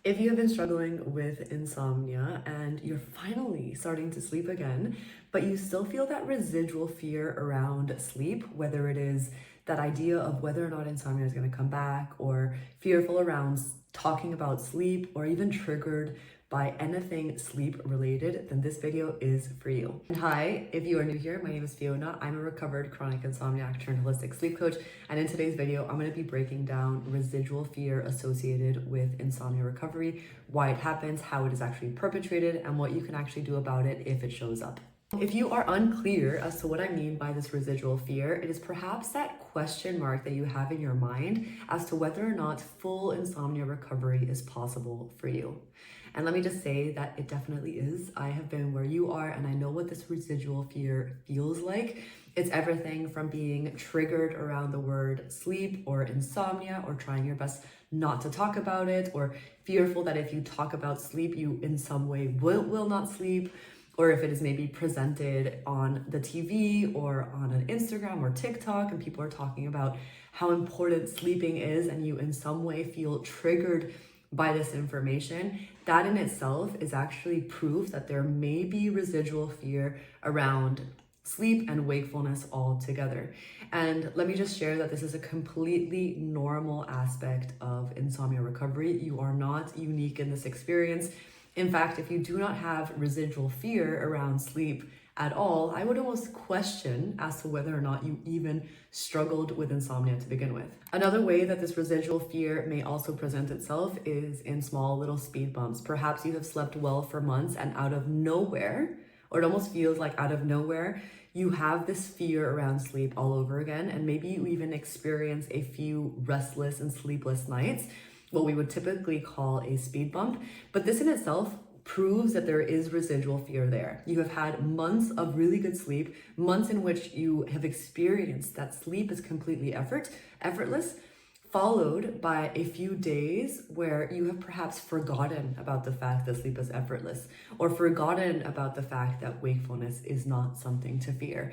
If you have been struggling with insomnia and you're finally starting to sleep again, but you still feel that residual fear around sleep, whether it is that idea of whether or not insomnia is going to come back, or fearful around talking about sleep, or even triggered by anything sleep related, then this video is for you. And hi, if you are new here, my name is Fiona. I'm a recovered chronic insomniac turned holistic sleep coach. And in today's video, I'm going to be breaking down residual fear associated with insomnia recovery, why it happens, how it is actually perpetrated, and what you can actually do about it if it shows up. If you are unclear as to what I mean by this residual fear, it is perhaps that question mark that you have in your mind as to whether or not full insomnia recovery is possible for you. And let me just say that it definitely is. I have been where you are, and I know what this residual fear feels like. It's everything from being triggered around the word sleep or insomnia, or trying your best not to talk about it, or fearful that if you talk about sleep, you in some way will not sleep, or if it is maybe presented on the TV or on an Instagram or TikTok and people are talking about how important sleeping is and you in some way feel triggered by this information. That in itself is actually proof that there may be residual fear around sleep and wakefulness altogether. And let me just share that this is a completely normal aspect of insomnia recovery. You are not unique in this experience. In fact, if you do not have residual fear around sleep at all, I would almost question as to whether or not you even struggled with insomnia to begin with. Another way that this residual fear may also present itself is in small little speed bumps. Perhaps you have slept well for months and out of nowhere, or it almost feels like out of nowhere, you have this fear around sleep all over again. And maybe you even experience a few restless and sleepless nights, what we would typically call a speed bump. But this in itself proves that there is residual fear there. You have had months of really good sleep, months in which you have experienced that sleep is completely effortless, followed by a few days where you have perhaps forgotten about the fact that sleep is effortless, or forgotten about the fact that wakefulness is not something to fear.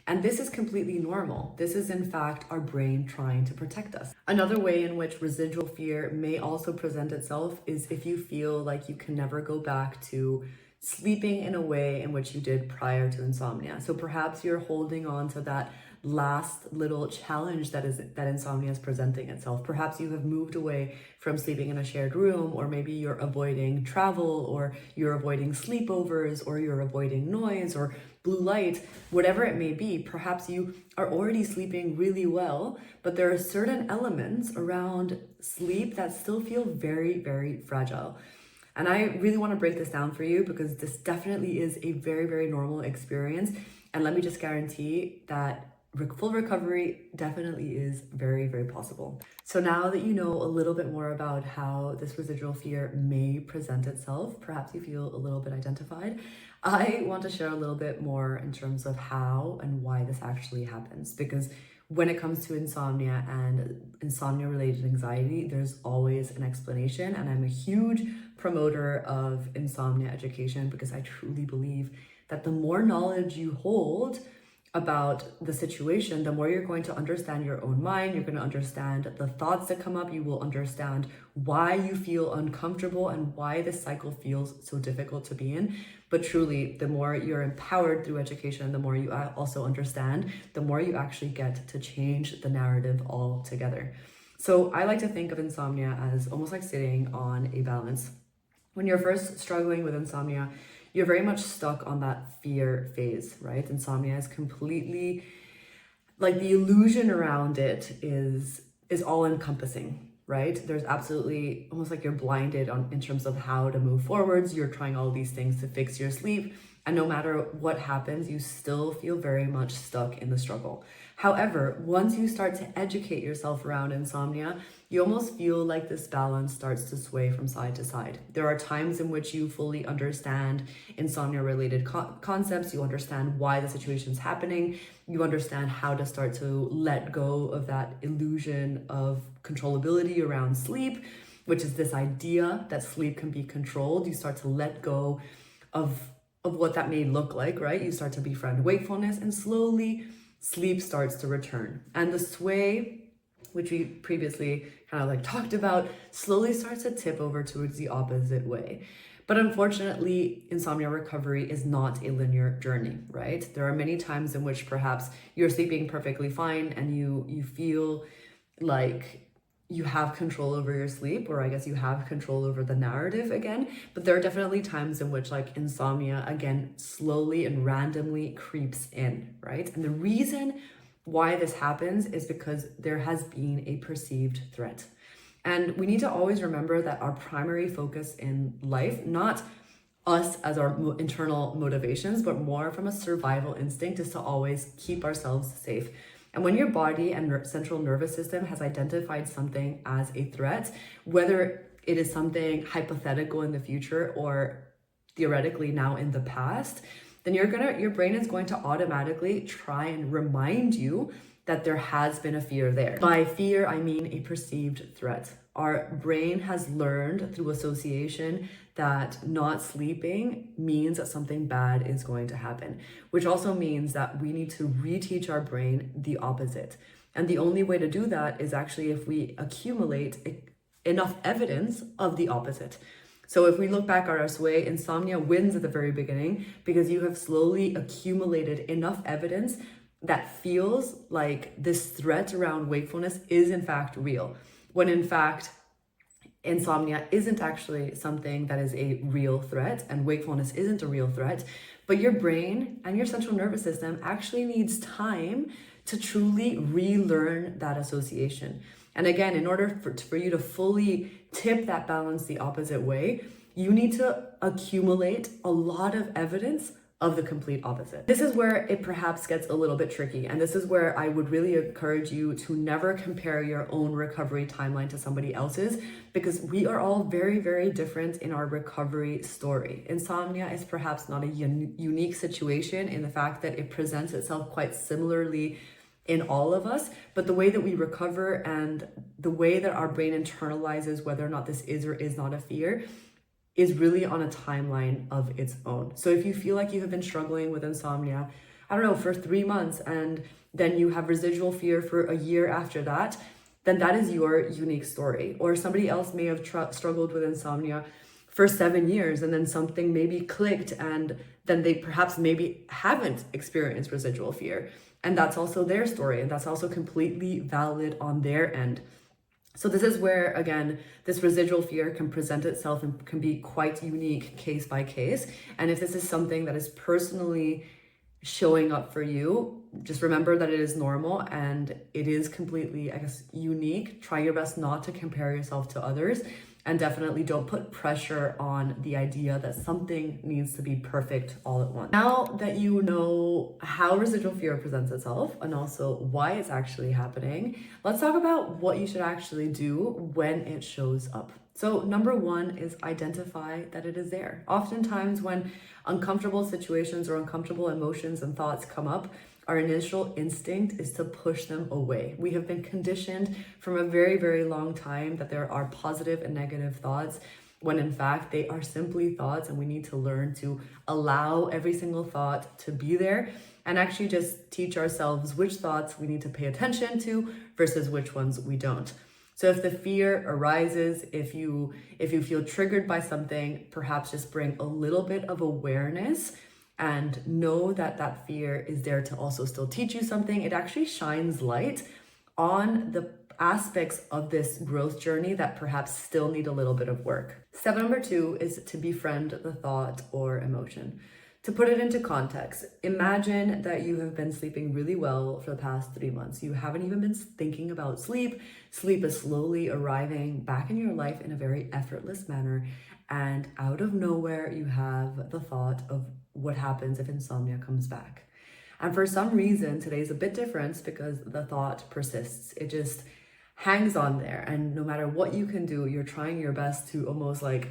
And this is completely normal. This is in fact our brain trying to protect us. Another way in which residual fear may also present itself is if you feel like you can never go back to sleeping in a way in which you did prior to insomnia. So perhaps you're holding on to that last little challenge that insomnia is presenting itself. Perhaps you have moved away from sleeping in a shared room, or maybe you're avoiding travel, or you're avoiding sleepovers, or you're avoiding noise or blue light, whatever it may be. Perhaps you are already sleeping really well, but there are certain elements around sleep that still feel very, very fragile. And I really want to break this down for you because this definitely is a very, very normal experience. And let me just guarantee that full recovery definitely is very, very possible. So now that you know a little bit more about how this residual fear may present itself, perhaps you feel a little bit identified, I want to share a little bit more in terms of how and why this actually happens. Because when it comes to insomnia and insomnia related anxiety, there's always an explanation. And I'm a huge promoter of insomnia education because I truly believe that the more knowledge you hold about the situation, the more you're going to understand your own mind. You're going to understand the thoughts that come up. You will understand why you feel uncomfortable and why this cycle feels so difficult to be in. But truly, the more you're empowered through education, the more you also understand, the more you actually get to change the narrative altogether. So I like to think of insomnia as almost like sitting on a balance. When you're first struggling with insomnia, you're very much stuck on that fear phase, right? Insomnia is completely, like, the illusion around it is all encompassing, right? There's absolutely almost like you're blinded in terms of how to move forwards. You're trying all these things to fix your sleep. And no matter what happens, you still feel very much stuck in the struggle. However, once you start to educate yourself around insomnia, you almost feel like this balance starts to sway from side to side. There are times in which you fully understand insomnia related concepts. You understand why the situation is happening. You understand how to start to let go of that illusion of controllability around sleep, which is this idea that sleep can be controlled. You start to let go of what that may look like, right? You start to befriend wakefulness, and slowly sleep starts to return. And the sway which we previously kind of like talked about, slowly starts to tip over towards the opposite way. But unfortunately, insomnia recovery is not a linear journey, right? There are many times in which perhaps you're sleeping perfectly fine and you feel like you have control over your sleep, or I guess you have control over the narrative again. But there are definitely times in which like insomnia again slowly and randomly creeps in, right? And the reason why this happens is because there has been a perceived threat. And we need to always remember that our primary focus in life, not us as our internal motivations, but more from a survival instinct, is to always keep ourselves safe. And when your body and central nervous system has identified something as a threat, whether it is something hypothetical in the future or theoretically now in the past, then your brain is going to automatically try and remind you that there has been a fear there. By fear, I mean a perceived threat. Our brain has learned through association that not sleeping means that something bad is going to happen, which also means that we need to reteach our brain the opposite. And the only way to do that is actually if we accumulate enough evidence of the opposite. So if we look back at our sway, insomnia wins at the very beginning because you have slowly accumulated enough evidence that feels like this threat around wakefulness is in fact real, when in fact insomnia isn't actually something that is a real threat and wakefulness isn't a real threat, but your brain and your central nervous system actually needs time to truly relearn that association. And again, in order for you to fully tip that balance the opposite way, you need to accumulate a lot of evidence of the complete opposite. This is where it perhaps gets a little bit tricky. And this is where I would really encourage you to never compare your own recovery timeline to somebody else's, because we are all very, very different in our recovery story. Insomnia is perhaps not a unique situation in the fact that it presents itself quite similarly in all of us, but the way that we recover and the way that our brain internalizes whether or not this is or is not a fear is really on a timeline of its own. So if you feel like you have been struggling with insomnia, I don't know, for 3 months, and then you have residual fear for a year after that, then that is your unique story. Or somebody else may have struggled with insomnia for 7 years, and then something maybe clicked, and then they perhaps maybe haven't experienced residual fear. And that's also their story, and that's also completely valid on their end. So this is where, again, this residual fear can present itself and can be quite unique case by case. And if this is something that is personally showing up for you, just remember that it is normal and it is completely, I guess, unique. Try your best not to compare yourself to others. And definitely don't put pressure on the idea that something needs to be perfect all at once. Now that you know how residual fear presents itself and also why it's actually happening, let's talk about what you should actually do when it shows up. So number one is identify that it is there. Oftentimes when uncomfortable situations or uncomfortable emotions and thoughts come up, our initial instinct is to push them away. We have been conditioned from a very, very long time that there are positive and negative thoughts, when in fact they are simply thoughts, and we need to learn to allow every single thought to be there and actually just teach ourselves which thoughts we need to pay attention to versus which ones we don't. So if the fear arises, if you feel triggered by something, perhaps just bring a little bit of awareness and know that that fear is there to also still teach you something. It actually shines light on the aspects of this growth journey that perhaps still need a little bit of work. Step number 2 is to befriend the thought or emotion. To put it into context, imagine that you have been sleeping really well for the past 3 months. You haven't even been thinking about sleep. Sleep is slowly arriving back in your life in a very effortless manner. And out of nowhere, you have the thought of what happens if insomnia comes back. And for some reason, today's a bit different because the thought persists. It just hangs on there. And no matter what you can do, you're trying your best to almost like,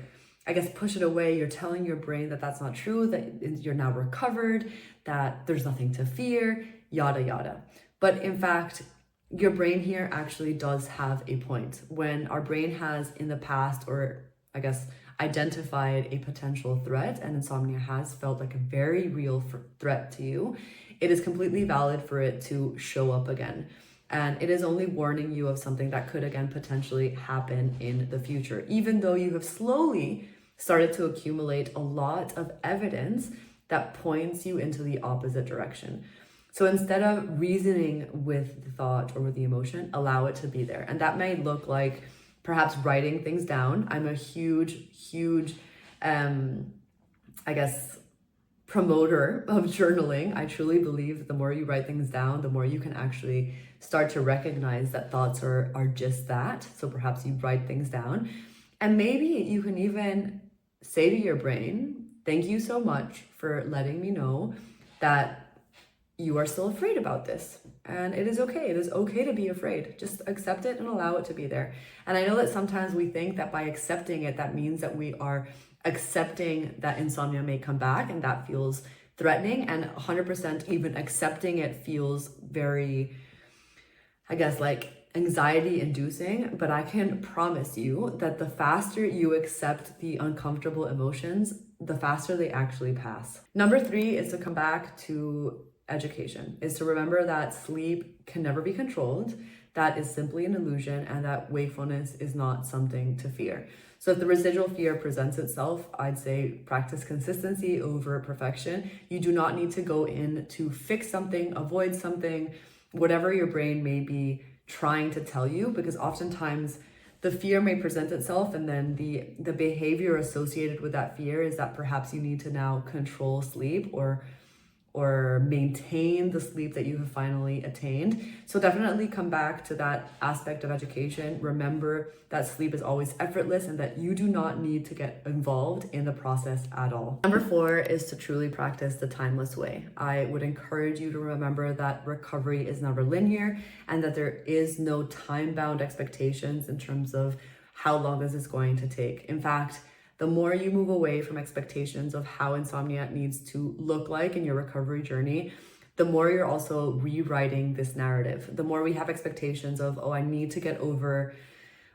I guess, push it away. You're telling your brain that that's not true, that you're now recovered, that there's nothing to fear, yada, yada. But in fact, your brain here actually does have a point. When our brain has in the past, or I guess, identified a potential threat, and insomnia has felt like a very real threat to you, it is completely valid for it to show up again. And it is only warning you of something that could again potentially happen in the future, even though you have slowly started to accumulate a lot of evidence that points you into the opposite direction. So instead of reasoning with the thought or with the emotion, allow it to be there. And that may look like perhaps writing things down. I'm a huge, I guess, promoter of journaling. I truly believe that the more you write things down, the more you can actually start to recognize that thoughts are just that. So perhaps you write things down, and maybe you can even say to your brain, thank you so much for letting me know that you are still afraid about this. And it is okay. It is okay to be afraid. Just accept it and allow it to be there. And I know that sometimes we think that by accepting it, that means that we are accepting that insomnia may come back, and that feels threatening. And 100% even accepting it feels very, I guess, like anxiety inducing. But I can promise you that the faster you accept the uncomfortable emotions, the faster they actually pass. Number 3 is to come back to education, is to remember that sleep can never be controlled. That is simply an illusion, and that wakefulness is not something to fear. So if the residual fear presents itself, I'd say practice consistency over perfection. You do not need to go in to fix something, avoid something, whatever your brain may be trying to tell you, because oftentimes the fear may present itself, and then the behavior associated with that fear is that perhaps you need to now control sleep or maintain the sleep that you have finally attained. So definitely come back to that aspect of education. Remember that sleep is always effortless and that you do not need to get involved in the process at all. Number 4 is to truly practice the timeless way. I would encourage you to remember that recovery is never linear, and that there is no time-bound expectations in terms of how long is this going to take. In fact, the more you move away from expectations of how insomnia needs to look like in your recovery journey, the more you're also rewriting this narrative. The more we have expectations of, oh, I need to get over,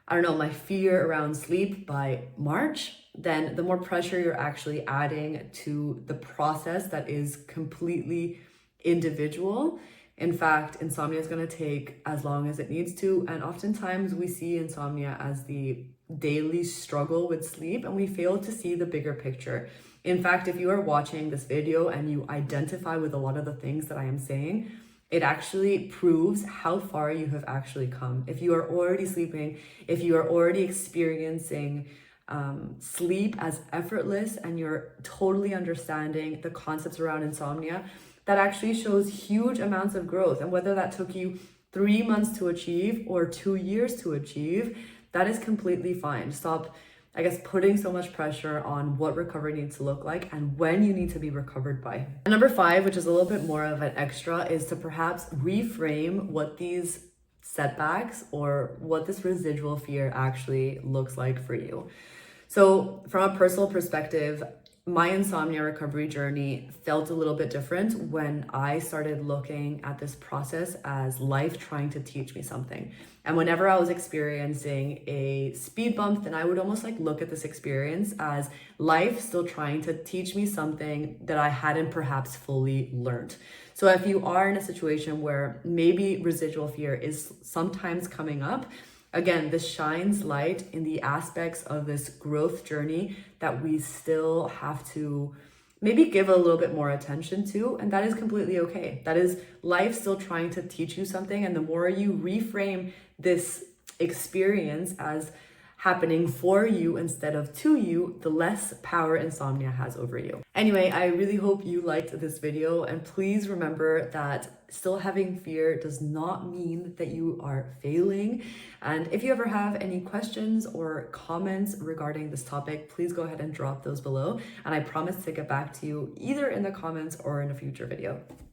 I don't know, my fear around sleep by March, then the more pressure you're actually adding to the process that is completely individual. In fact, insomnia is going to take as long as it needs to. And oftentimes we see insomnia as the daily struggle with sleep, and we fail to see the bigger picture. In fact, if you are watching this video and you identify with a lot of the things that I am saying, it actually proves how far you have actually come. If you are already sleeping, if you are already experiencing sleep as effortless, and you're totally understanding the concepts around insomnia, that actually shows huge amounts of growth. And whether that took you 3 months to achieve or 2 years to achieve, that is completely fine. Stop, I guess, putting so much pressure on what recovery needs to look like and when you need to be recovered by. And number 5, which is a little bit more of an extra, is to perhaps reframe what these setbacks or what this residual fear actually looks like for you. So from a personal perspective, my insomnia recovery journey felt a little bit different when I started looking at this process as life trying to teach me something. And whenever I was experiencing a speed bump, then I would almost like look at this experience as life still trying to teach me something that I hadn't perhaps fully learned. So if you are in a situation where maybe residual fear is sometimes coming up, again, this shines light in the aspects of this growth journey that we still have to maybe give a little bit more attention to, and that is completely okay. That is life still trying to teach you something, and the more you reframe this experience as happening for you instead of to you, the less power insomnia has over you. Anyway, I really hope you liked this video, and please remember that still having fear does not mean that you are failing. And if you ever have any questions or comments regarding this topic, please go ahead and drop those below, and I promise to get back to you either in the comments or in a future video.